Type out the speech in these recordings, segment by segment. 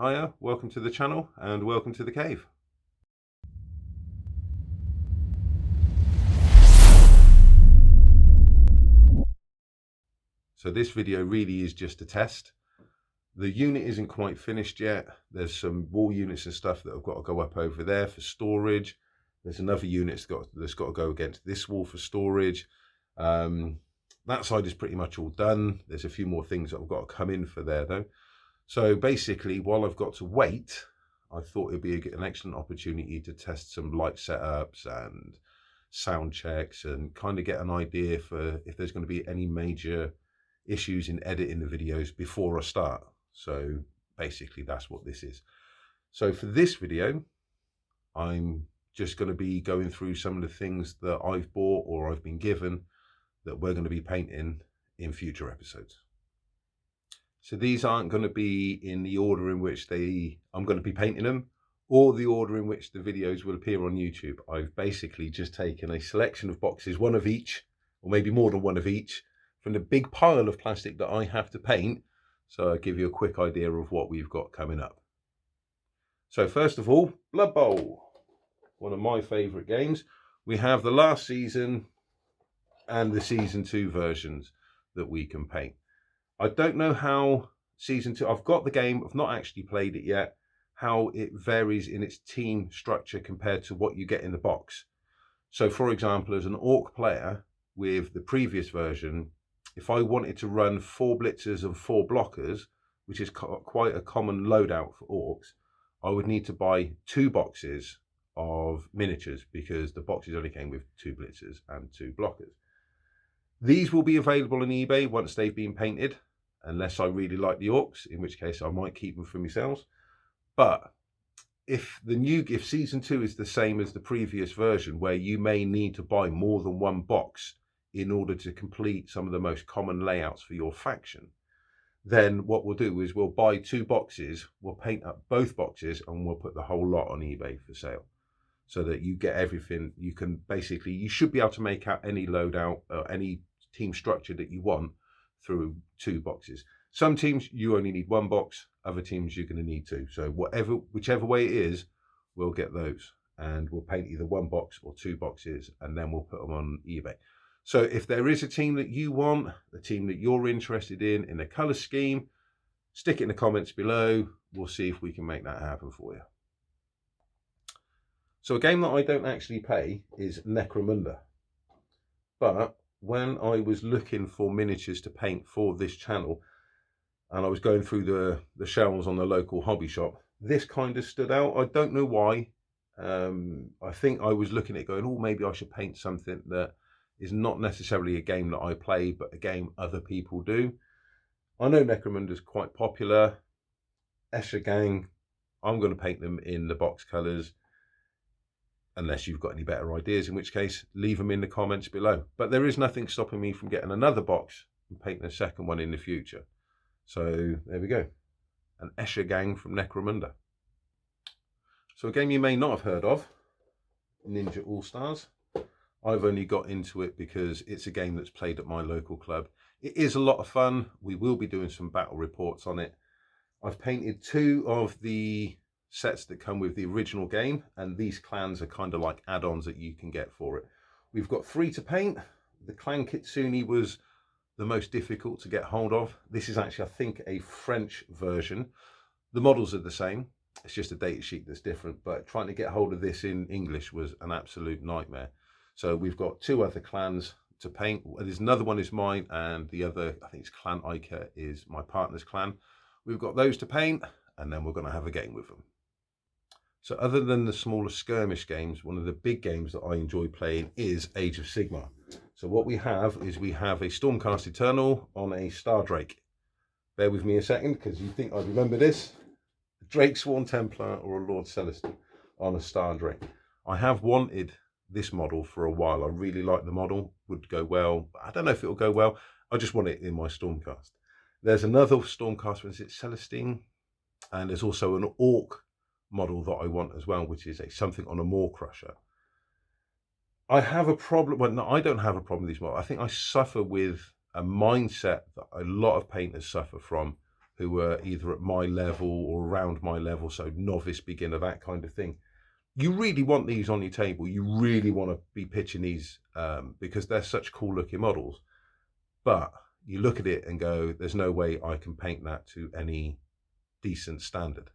Hiya, welcome to the channel and welcome to the cave. So this video really is just a test. The unit isn't quite finished yet. There's some wall units and stuff that have got to go up over there for storage. There's another unit that's got to go against this wall for storage. That side is pretty much all done. There's a few more things that have got to come in for there though. So basically, while I've got to wait, I thought it'd be an excellent opportunity to test some light setups and sound checks and kind of get an idea for if there's going to be any major issues in editing the videos before I start. So basically that's what this is. So for this video, I'm just going to be going through some of the things that I've bought or I've been given that we're going to be painting in future episodes. So these aren't going to be in the order in which I'm going to be painting them or the order in which the videos will appear on YouTube. I've basically just taken a selection of boxes, one of each, or maybe more than one of each, from the big pile of plastic that I have to paint. So I'll give you a quick idea of what we've got coming up. So first of all, Blood Bowl, one of my favourite games. We have the last season and the season 2 versions that we can paint. I don't know how season 2, I've got the game, I've not actually played it yet, how it varies in its team structure compared to what you get in the box. So for example, as an Orc player with the previous version, if I wanted to run 4 blitzers and 4 blockers, which is quite a common loadout for Orcs, I would need to buy 2 boxes of miniatures because the boxes only came with 2 blitzers and 2 blockers. These will be available on eBay once they've been painted, unless I really like the Orcs, in which case I might keep them for myself. But if season 2 is the same as the previous version, where you may need to buy more than 1 box in order to complete some of the most common layouts for your faction, then what we'll do is we'll buy 2 boxes, we'll paint up both boxes, and we'll put the whole lot on eBay for sale, so that you get everything. You can basically, you should be able to make out any loadout or any team structure that you want through 2 boxes. Some teams you only need 1 box, other teams you're going to need 2. So whichever way it is, we'll get those and we'll paint either 1 box or 2 boxes, and then we'll put them on eBay. So if there is a team that you want, a team that you're interested in a color scheme, stick it in the comments below. We'll see if we can make that happen for you. So a game that I don't actually play is Necromunda, but when I was looking for miniatures to paint for this channel and I was going through the shelves on the local hobby shop, this kind of stood out. I don't know why. I think I was looking at it going, oh, maybe I should paint something that is not necessarily a game that I play, but a game other people do. I know Necromunda is quite popular. Escher Gang, I'm going to paint them in the box colours, unless you've got any better ideas, in which case leave them in the comments below. But there is nothing stopping me from getting another box and painting a second one in the future. So there we go, an Escher Gang from Necromunda. So a game you may not have heard of, Ninja All Stars. I've only got into it because it's a game that's played at my local club. It is a lot of fun. We will be doing some battle reports on it. I've painted 2 of the sets that come with the original game, and these clans are kind of like add-ons that you can get for it. We've got 3 to paint. The Clan Kitsune was the most difficult to get hold of. This is actually, I think, a French version. The models are the same, it's just a data sheet that's different, but trying to get hold of this in English was an absolute nightmare. So we've got 2 other clans to paint. There's another one is mine, and the other, I think it's Clan Ica, is my partner's clan. We've got those to paint, and then we're going to have a game with them. So other than the smaller skirmish games, one of the big games that I enjoy playing is Age of Sigmar. So what we have is we have a Stormcast Eternal on a Star Drake. Bear with me a second, because you think I'd remember this. A Drake Sworn Templar or a Lord Celestin on a Star Drake. I have wanted this model for a while. I really like the model, would go well. I don't know if it'll go well. I just want it in my Stormcast. There's another Stormcast, is it Celestine? And there's also an Orc model that I want as well, which is something on a Maw Crusher. I have a problem, well, no, I don't have a problem with these models. I think I suffer with a mindset that a lot of painters suffer from, who are either at my level or around my level, so novice, beginner, that kind of thing. You really want these on your table. You really want to be pitching these because they're such cool looking models. But you look at it and go, there's no way I can paint that to any decent standard.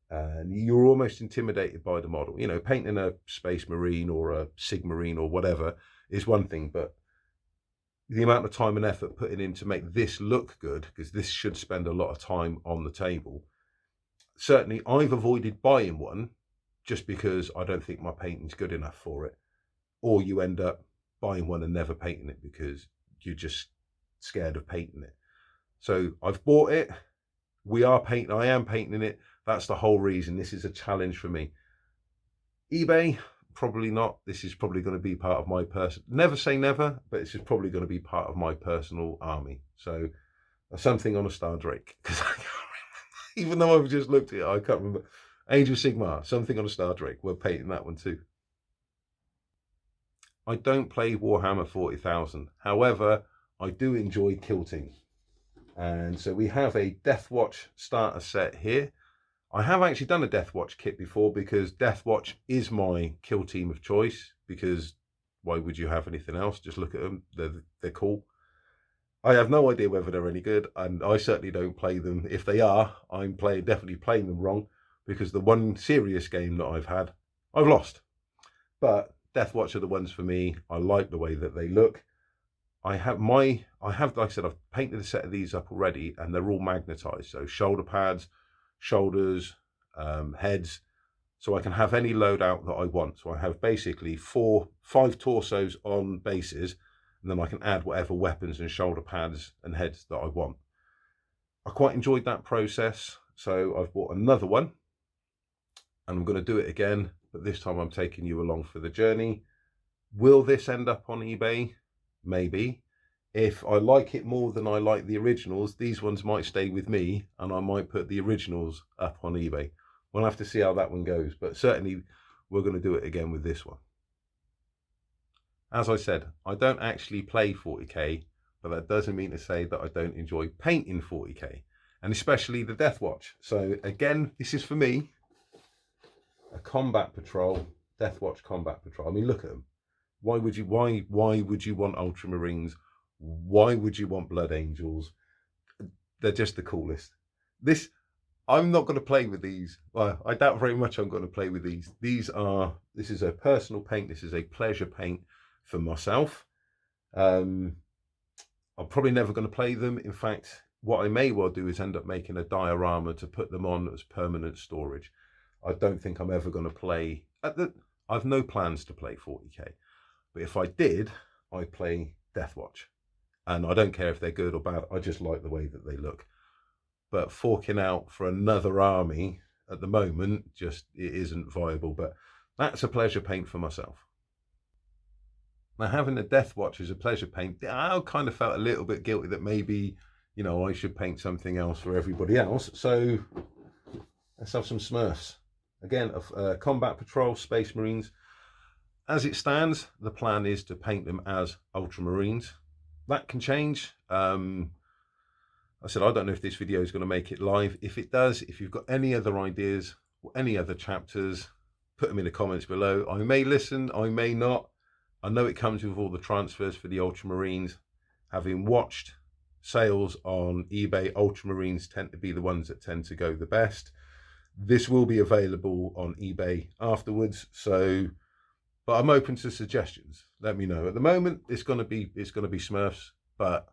And you're almost intimidated by the model. You know, painting a Space Marine or a Sig Marine or whatever is one thing, but the amount of time and effort putting in to make this look good, because this should spend a lot of time on the table. Certainly, I've avoided buying one just because I don't think my painting's good enough for it. Or you end up buying one and never painting it because you're just scared of painting it. So I've bought it. I am painting it. That's the whole reason. This is a challenge for me. eBay, probably not. This is probably going to be part of my never say never, but this is probably going to be part of my personal army. So something on a Star Drake, because even though I've just looked at it, I can't remember. Age of Sigmar, something on a Star Drake. We're painting that one too. I don't play Warhammer 40,000. However, I do enjoy kilting. And so we have a Deathwatch starter set here. I have actually done a Deathwatch kit before because Deathwatch is my kill team of choice, because why would you have anything else? Just look at them. They're cool. I have no idea whether they're any good, and I certainly don't play them. If they are, I'm definitely playing them wrong, because the one serious game that I've had, I've lost. But Deathwatch are the ones for me. I like the way that they look. I have, like I said, I've painted a set of these up already, and they're all magnetized. So shoulder pads, shoulders, heads, so I can have any loadout that I want. So I have basically 5 torsos on bases, and then I can add whatever weapons and shoulder pads and heads that I want. I quite enjoyed that process, so I've bought another one, and I'm going to do it again, but this time I'm taking you along for the journey. Will this end up on eBay? Maybe. If I like it more than I like the originals, these ones might stay with me, and I might put the originals up on eBay. We'll have to see how that one goes, but certainly we're going to do it again with this one. As I said, I don't actually play 40k, but that doesn't mean to say that I don't enjoy painting 40k, and especially the Deathwatch. So again, this is for me a combat patrol, Deathwatch combat patrol. I mean, look at them. Why would you want Ultramarines? Why would you want Blood Angels? They're just the coolest. I'm not going to play with these. Well, I doubt very much I'm going to play with these. This is a personal paint. This is a pleasure paint for myself. I'm probably never going to play them. In fact, what I may well do is end up making a diorama to put them on as permanent storage. I don't think I'm ever going to play. I've no plans to play 40k. But if I did, I'd play Deathwatch. And I don't care if they're good or bad. I just like the way that they look. But forking out for another army at the moment, it isn't viable. But that's a pleasure paint for myself. Now, having the Deathwatch as a pleasure paint, I kind of felt a little bit guilty that maybe, you know, I should paint something else for everybody else. So let's have some Smurfs. Again, Combat Patrol, Space Marines. As it stands, the plan is to paint them as Ultramarines. That can change. I said, I don't know if this video is going to make it live. If it does, if you've got any other ideas or any other chapters, put them in the comments below. I may listen, I may not. I know it comes with all the transfers for the Ultramarines. Having watched sales on eBay, Ultramarines tend to be the ones that tend to go the best. This will be available on eBay afterwards, so... But I'm open to suggestions. Let me know. At the moment, it's gonna be Smurfs. But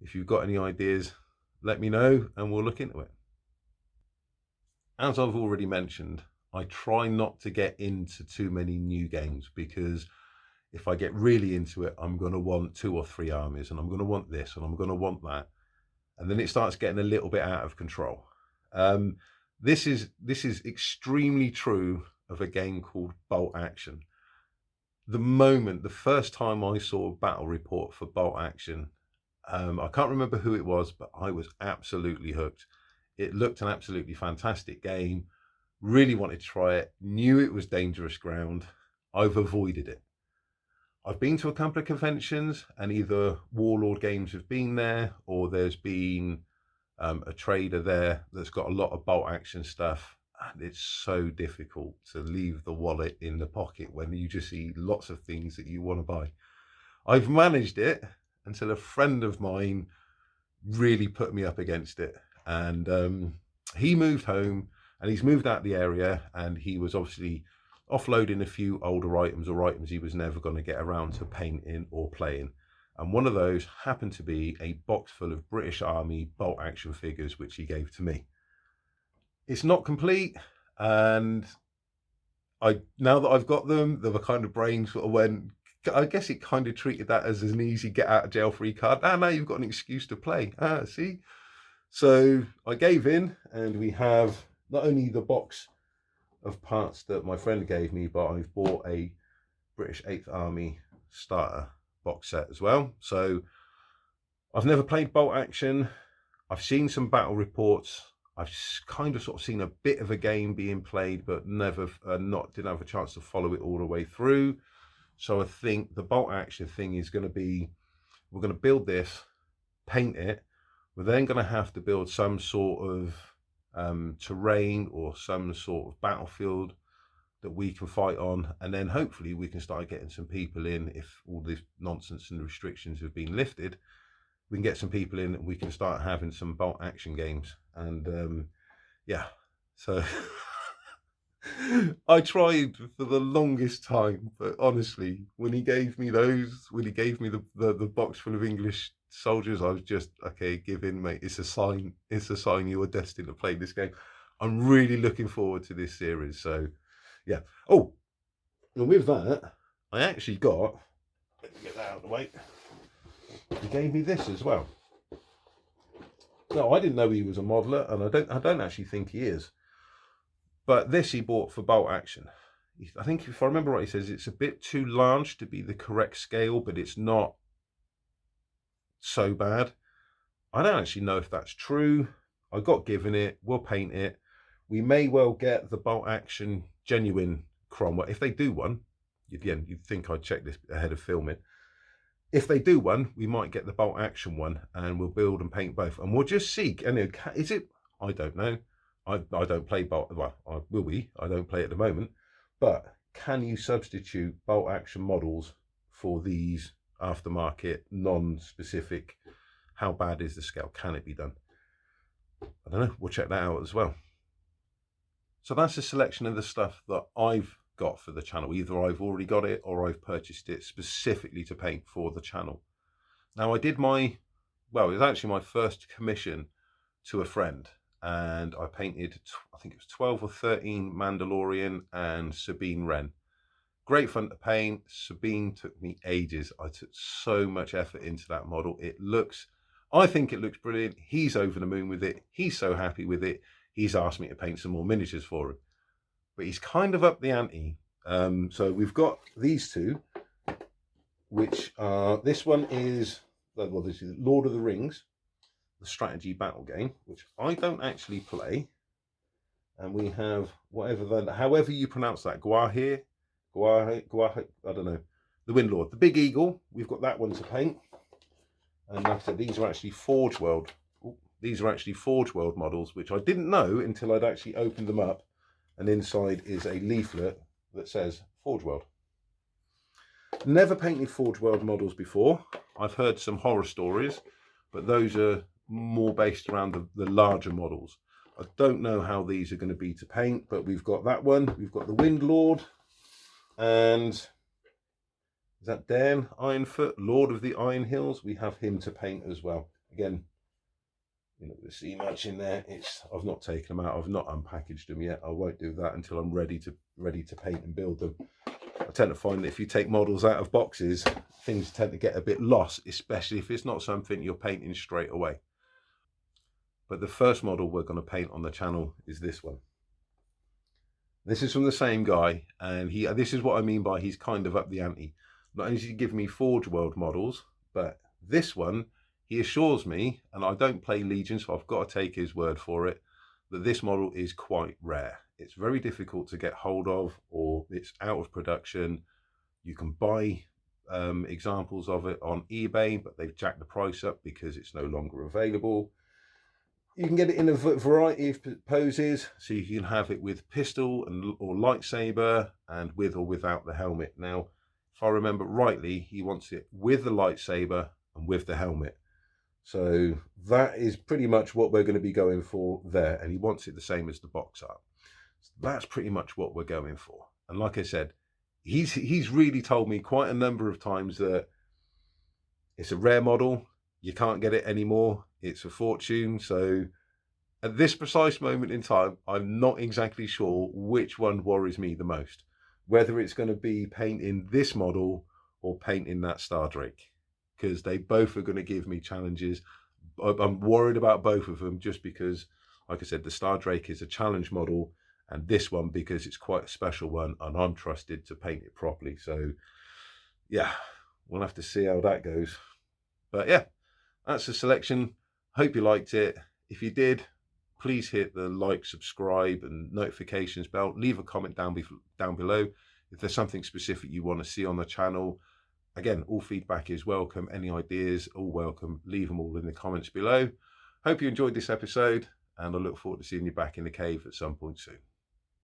if you've got any ideas, let me know, and we'll look into it. As I've already mentioned, I try not to get into too many new games, because if I get really into it, I'm gonna want 2 or 3 armies, and I'm gonna want this, and I'm gonna want that, and then it starts getting a little bit out of control. This is extremely true of a game called Bolt Action. The first time I saw a battle report for Bolt Action, I can't remember who it was, but I was absolutely hooked. It looked an absolutely fantastic game. Really wanted to try it. Knew it was dangerous ground. I've avoided it. I've been to a couple of conventions, and either Warlord Games have been there, or there's been a trader there that's got a lot of bolt action stuff, and it's so difficult to leave the wallet in the pocket when you just see lots of things that you want to buy. I've managed it until a friend of mine really put me up against it, and he moved home, and he's moved out the area, and he was obviously offloading a few older items or items he was never going to get around to painting or playing. And one of those happened to be a box full of British Army bolt action figures, which he gave to me. It's not complete, and now that I've got them, the kind of brain sort of went, I guess it kind of treated that as an easy get out of jail free card. Now you've got an excuse to play. See? So I gave in, and we have not only the box of parts that my friend gave me, but I've bought a British 8th Army starter box set as well. So I've never played bolt action. I've seen some battle reports. I've kind of sort of seen a bit of a game being played, but never didn't have a chance to follow it all the way through. So I think the bolt action thing is going to be, we're going to build this, paint it. We're then going to have to build some sort of terrain or some sort of battlefield that we can fight on, and then hopefully we can start getting some people in. If all this nonsense and restrictions have been lifted, we can get some people in and we can start having some bolt action games. And yeah, so I tried for the longest time, but honestly, when he gave me the box full of English soldiers, I was just, okay, give in, mate. It's a sign you are destined to play this game. I'm really looking forward to this series. So yeah. Oh, and with that, I actually got, let me get that out of the way. He gave me this as well. No, I didn't know he was a modeler, and I don't actually think he is. But this he bought for bolt action. I think if I remember right, he says it's a bit too large to be the correct scale, but it's not so bad. I don't actually know if that's true. I got given it. We'll paint it. We may well get the bolt action genuine Cromwell. If they do one, again, you'd think I'd check this ahead of filming. If they do one, we might get the bolt action one, and we'll build and paint both, and we'll just see. And is it? I don't know. I don't play bolt. Well, will we? I don't play at the moment. But can you substitute bolt action models for these aftermarket, non-specific? How bad is the scale? Can it be done? I don't know. We'll check that out as well. So that's a selection of the stuff that I've got for the channel. Either I've already got it or I've purchased it specifically to paint for the channel. Now I did it was actually my first commission to a friend, and I painted, I think it was 12 or 13 Mandalorian and Sabine Wren. Great fun to paint. Sabine took me ages. I took so much effort into that model. I think it looks brilliant. He's over the moon with it. He's so happy with it. He's asked me to paint some more miniatures for him, but he's kind of up the ante. So we've got these two, which are, this one is, well, this is Lord of the Rings, the strategy battle game, which I don't actually play. And we have however you pronounce that, Guahir, I don't know, the Windlord, the Big Eagle. We've got that one to paint. And like I said, these are actually Forge World. These are actually Forge World models, which I didn't know until I'd actually opened them up. And inside is a leaflet that says Forge World. Never painted Forge World models before. I've heard some horror stories, but those are more based around the larger models. I don't know how these are going to be to paint, but we've got that one. We've got the Windlord, and is that Dan Ironfoot, Lord of the Iron Hills? We have him to paint as well. Again, you're not going to see much in there. I've not taken them out. I've not unpackaged them yet. I won't do that until I'm ready to paint and build them. I tend to find that if you take models out of boxes, things tend to get a bit lost, especially if it's not something you're painting straight away. But the first model we're going to paint on the channel is this one. This is from the same guy, and this is what I mean by he's kind of up the ante. Not only does he give me Forge World models, but this one, he assures me, and I don't play Legion, so I've got to take his word for it, that this model is quite rare. It's very difficult to get hold of, or it's out of production. You can buy examples of it on eBay, but they've jacked the price up because it's no longer available. You can get it in a variety of poses, so you can have it with pistol and or lightsaber, and with or without the helmet. Now, if I remember rightly, he wants it with the lightsaber and with the helmet. So that is pretty much what we're going to be going for there, and he wants it the same as the box art. So that's pretty much what we're going for. And like I said, he's really told me quite a number of times that it's a rare model. You can't get it anymore. It's a fortune. So at this precise moment in time, I'm not exactly sure which one worries me the most, whether it's going to be painting this model or painting that Star Drake, because they both are going to give me challenges. I'm worried about both of them just because, like I said, the Star Drake is a challenge model, and this one because it's quite a special one and I'm trusted to paint it properly. So yeah, we'll have to see how that goes. But yeah, that's the selection. Hope you liked it. If you did, please hit the like, subscribe and notifications bell. Leave a comment down below if there's something specific you want to see on the channel. Again, all feedback is welcome. Any ideas, all welcome. Leave them all in the comments below. Hope you enjoyed this episode, and I look forward to seeing you back in the cave at some point soon.